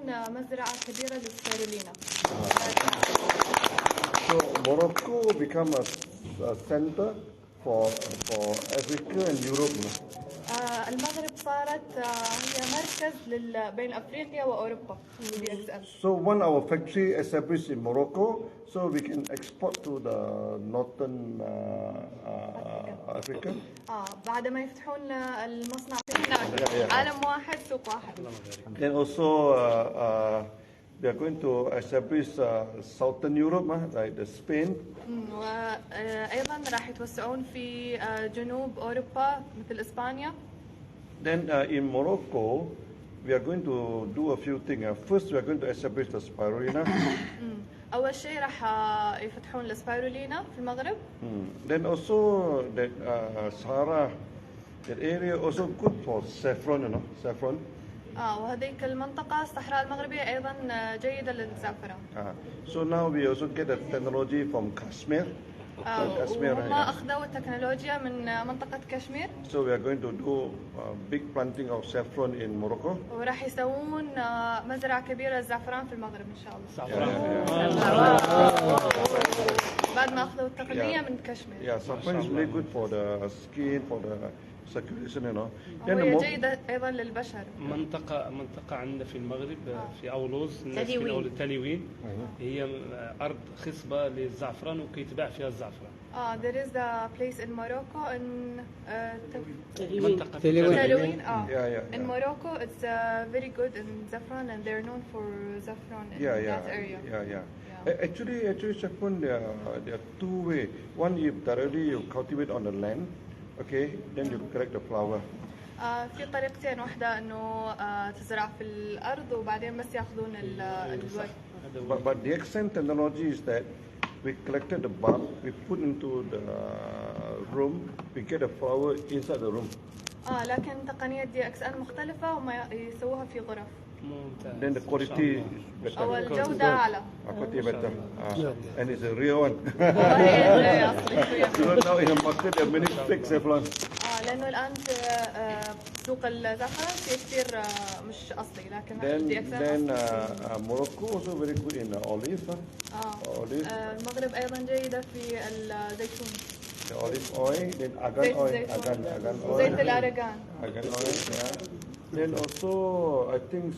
مزرعة كبيرة للسبيرولينا. So Morocco become a center for Africa and Europe. المغرب صارت هي مركز بين أفريقيا وأوروبا. So one our factory established in Morocco, so we can export to the northern Africa. بعد ما يفتحون المصنع في هناك عالم واحد سوق واحد. Then also we are going to establish southern Europe, like the Spain. وأيضا راح يتوسعون في جنوب أوروبا مثل إسبانيا. Then in Morocco, we are going to do a few things. First, we are going to establish the spirulina. أول شيء راح يفتحون السبيرولينا في المغرب. Then also that Sahara, that area also good for saffron, saffron. وهذيك المنطقة الصحراء المغربية أيضا جيدة للزعفران. So now we also get the technology from Kashmir. وهم أخذوا التكنولوجيا من منطقة كشمير. So we are going to do big planting of saffron in Morocco. وراح يسوون مزرعة كبيرة للزعفران في المغرب إن شاء الله. بعد ما أخذوا التقنية من كشمير. Yeah, saffron is really good for the skin, for the circulation, وهي جيدة أيضا للبشر. منطقة عندنا في المغرب في أولوز الناس في تلوين هي أرض خصبة للزعفران وكيتباع فيها الزعفران. There is a place in Morocco in منطقة تلوين. Yeah. In Morocco, it's very good in saffron, and they're known for saffron in that area. Yeah. Actually, saffron there are two ways. One, if directly you cultivate on the land, okay, then you collect the flower. في طريقتين، واحدة إنه تزرع في الأرض وبعدين بس يأخذون الورد. But the accent technology is that we collected the bulb, we put into the room, we get a flower inside the room. لكن تقنية DXN مختلفة وما يسووها في غرف. Then the quality is better. أو الجودة أعلى. Quality better. And it's a real one. So now in the market there are many fake saffron. لأنه الآن في سوق الزعفران في كثير مش أصلي، لكن Then Morocco also very good in olive. المغرب أيضا جيدة في الزيتون. The olive oil, then argan oil, argan oil. زيت الأرغان. Argan oil, yeah. Then also I think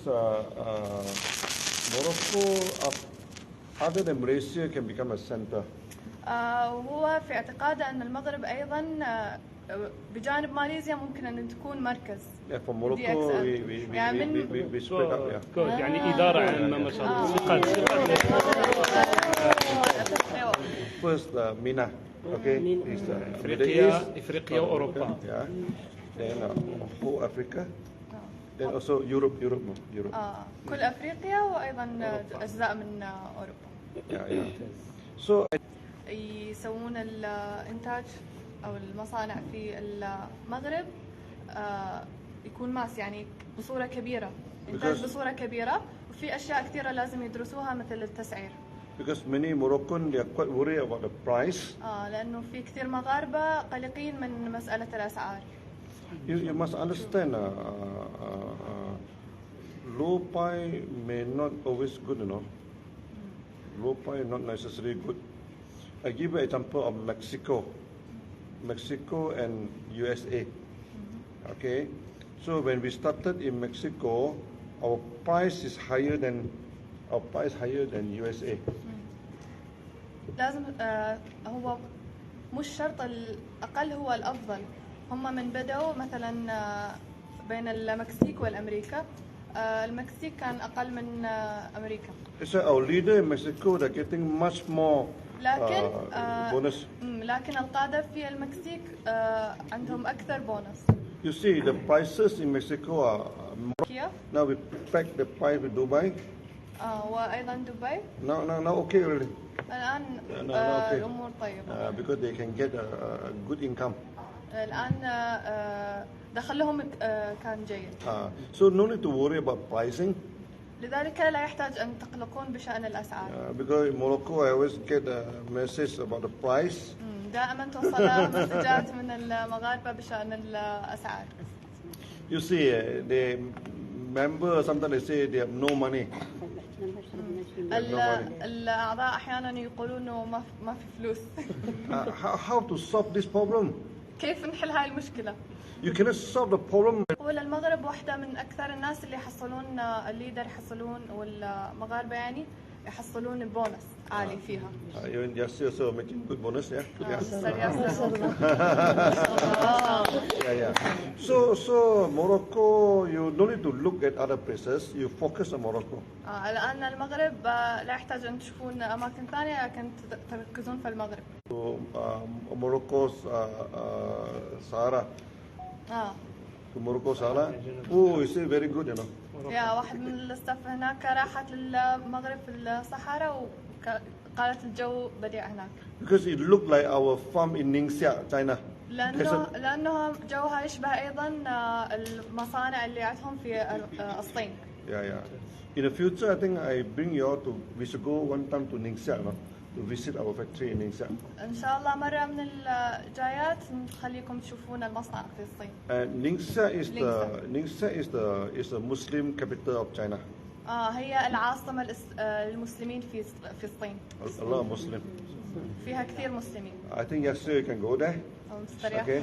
Morocco, other than Malaysia, can become a center. وهو في اعتقاده أن المغرب أيضا بجانب ماليزيا ممكن أن تكون مركز. Yeah, for Morocco we spread up. يعني إدارة عامة ما شاء الله. First MENA, okay. إفريقيا وأوروبا. Yeah. Then whole Africa. Then also Europe. كل أفريقيا وأيضا أجزاء من أوروبا. Yeah. So يسوون الإنتاج أو المصانع في المغرب يكون ماس، يعني بصورة كبيرة، إنتاج بصورة كبيرة، وفي أشياء كثيرة لازم يدرسوها مثل التسعير. Because many Moroccans they are quite worried about the price. لأنه في كثير مغاربة قلقين من مسألة الأسعار. You must understand, low pie may not always good, Low pie not necessarily good. I give you an example of Mexico and USA. Okay, so when we started in Mexico, our price is higher than USA. لازم هو مش شرط الأقل هو الأفضل. هم من بدأوا مثلا بين المكسيك والأمريكا، المكسيك كان أقل من أمريكا. So our leader in Mexico they're getting much more bonus. لكن القادة في المكسيك عندهم أكثر بونص. You see the prices in Mexico are more. Now we pack the price with Dubai. وأيضا دبي. No, okay really. الآن okay. الأمور طيبة. Because they can get a good income. الآن دخلهم كان جيد. So no need to worry about pricing. لذلك لا يحتاج أن تقلقون بشأن الأسعار. Because in Morocco I always get a message about the price. دائما توصل مسجات من المغاربة بشأن الأسعار. You see, member sometimes they say they have no money. الأعضاء أحيانا يقولون إنه ما في فلوس. How to solve this problem? كيف نحل هاي المشكلة؟ You cannot solve the problem. والمغرب واحدة من أكثر الناس اللي يحصلون الليدر يحصلون والمغاربة يعني يحصلون بونص عالي فيها. You and Yasser also making good bonus, yeah? Yeah. So Morocco, you don't need to look at other places. You focus on Morocco. لأن المغرب لا يحتاج أن تشوفون أماكن ثانية لكن تركزون في المغرب. So Morocco's Sahara. To Morocco Sahara. Oh, you say very good, you know. يا واحد من الاستاف هناك راحت للمغرب في الصحراء وقالت الجو بديع هناك. Because it looked like our farm in Ningxia, China. لأنه جوها يشبه أيضا المصانع اللي عندهم في الصين. Yeah. In the future, I think I bring you all to. We should go one time to Ningxia, no? To visit our factory in Ningxia. إن شاء الله مرة من الجايات نخليكم تشوفون المصنع في الصين. Ningxia is the Muslim capital of China. هي العاصمة المسلمين في الصين. A lot of Muslim. فيها كثير مسلمين. I think yesterday you can go there. Okay.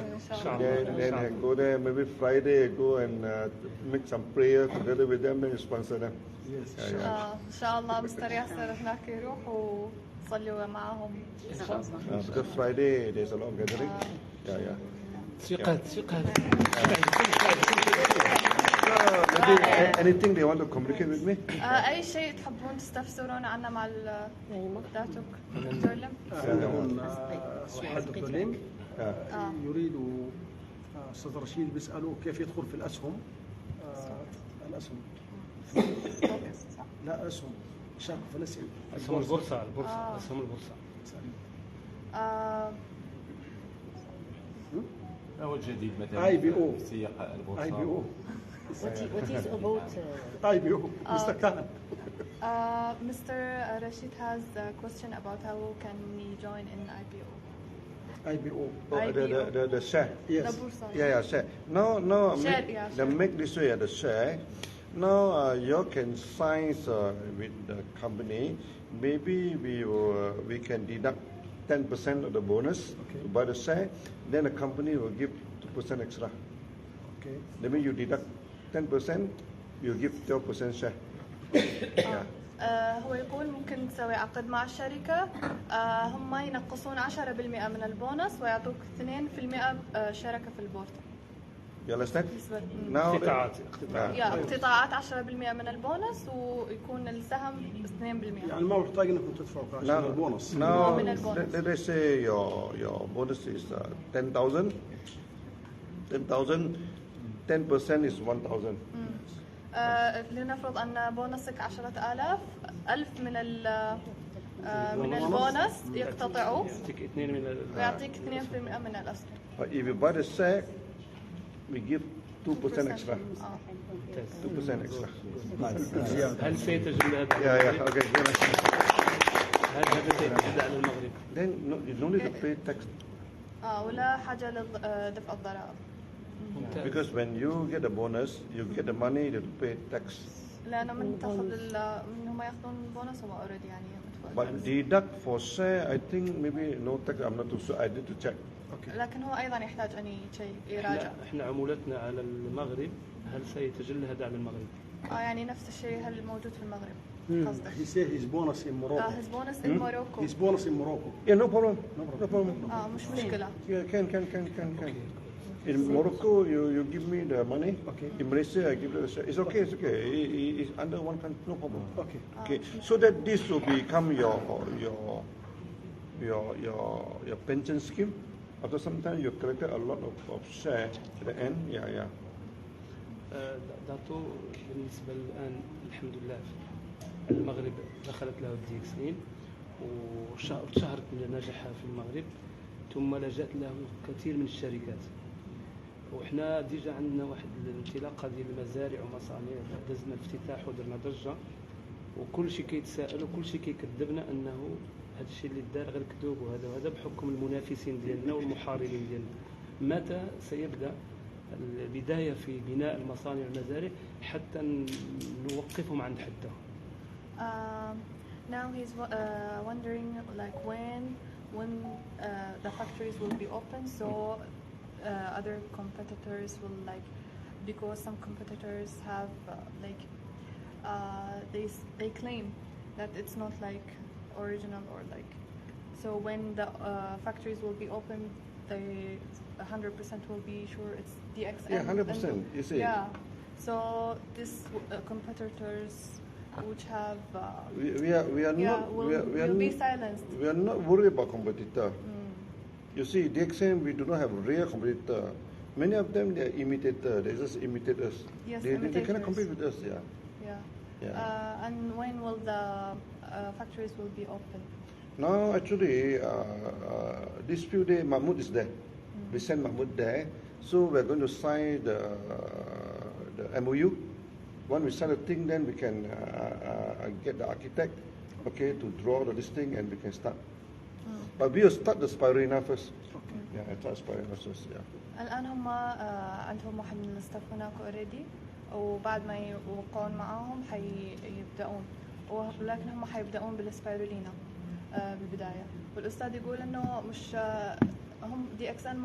Then go there. Maybe Friday go and make some prayer together with them and sponsor them. Yes. إن شاء الله مستر ياسر هناك يروح وصلوا معهم. Because Friday there's a lot of gathering. ثقة. Anything they want to communicate with me? أي شيء تحبون تستفسرون عنه مع داتوك تولم؟ واحد الظلم يريد أستاذ رشيد بيسأله كيف يدخل في الأسهم. الأسهم لا أسهم شرق فلسطين أسهم البورصة أسهم البورصة. ما هو الجديد مثلا في سياق البورصة؟ IPO. What is about IPO Mr. Khan. Mr. Rashid has a question about how can we join in IPO. IPO. The share. Yes. The Bursa. Yeah, share. No. Share, They make this way the share. Now you can sign with the company. Maybe we can deduct 10% of the bonus to buy the share. Then the company will give 2% extra. Okay. That means you deduct 10%, you give 12% share. هو يقول ممكن تسوي عقد مع الشركة هم ينقصون 10% من البونص ويعطوك 2% شركة في البورصة. You understand? Now اقتطاعات 10% من البونص ويكون السهم 2%. يعني ما محتاج انكم تدفعوا كاش من البونص. Now let's say your bonus is 10,000. 10% is 1,000. لنفرض أن بونصك 10,000 ألف من البونص يقتطعوا ويعطيك 2% من الأسهم. But if you buy the share, we give 2% extra. 2% extra. هل سيتجلى هذا؟ Yeah, okay. هذا سيتجلى على المغرب. Then you don't need to pay tax. ولا حاجة لدفع الضرائب. Because when you get a bonus, you get the money to pay tax. لأنه من هم يأخذون بونص هم already يعني. But deduct for share, I think maybe no tax. I'm not too sure. I need to check. لكن هو أيضا يحتاج أن يراجع. احنا عمولتنا على المغرب هل سيتجلى هذا على المغرب؟ يعني نفس الشيء هل موجود في المغرب؟ He said his bonus in Morocco. His bonus in Morocco. His bonus in Morocco. Yeah, no problem. مش مشكلة. Yeah, can. In Morocco, you give me the money. Okay. In Malaysia, I give you the share. It's okay. It's under one country, no problem. Okay. So that this will become your pension scheme. After some time, you collected a lot of share at the end. Yeah. داتو بالنسبة الآن الحمد لله المغرب دخلت له 10 سنين وشهرت من نجاحها في المغرب ثم لجأت له كثير من الشركات وإحنا ديجا عندنا واحد الانطلاقة ديال المزارع ومصانع دزنا الافتتاح ودرنا ضجة وكل شيء كيتساءل وكل شيء كيكذبنا أنه هذا الشيء اللي دار غير كذوب وهذا بحكم المنافسين ديالنا والمحاربين ديالنا. متى سيبدأ البداية في بناء المصانع والمزارع حتى نوقفهم عند حدهم. Now he's wondering like when the factories will be open, so other competitors will like, because some competitors have they claim that it's not like original or like, so when the factories will be open, they 100% will be sure it's DXN. Yeah, 100%. You see. Yeah. So these competitors which have we are not will be silenced. We are not worried about competitor. You see, DXN we do not have real competitor. Many of them they are imitator. They just imitate us. Yes, they cannot compete with us. Yeah. Yeah. And when will the factories will be open? Now, actually, this few days, Mahmoud is there. We sent Mahmoud there. So we're going to sign the MOU. When we sign the thing, then we can get the architect, okay, to draw the listing and we can start. But we will start the Spirulina first. Okay. Yeah, start Spirulina first. Yeah. الآن هم عندهم واحد من الستاف هناك already، وبعد ما يوقعون معاهم حيبدأون، ولكن هم حيبدأون بالسبايرولينا بالبداية. والأستاذ يقول إنه مش هم DXN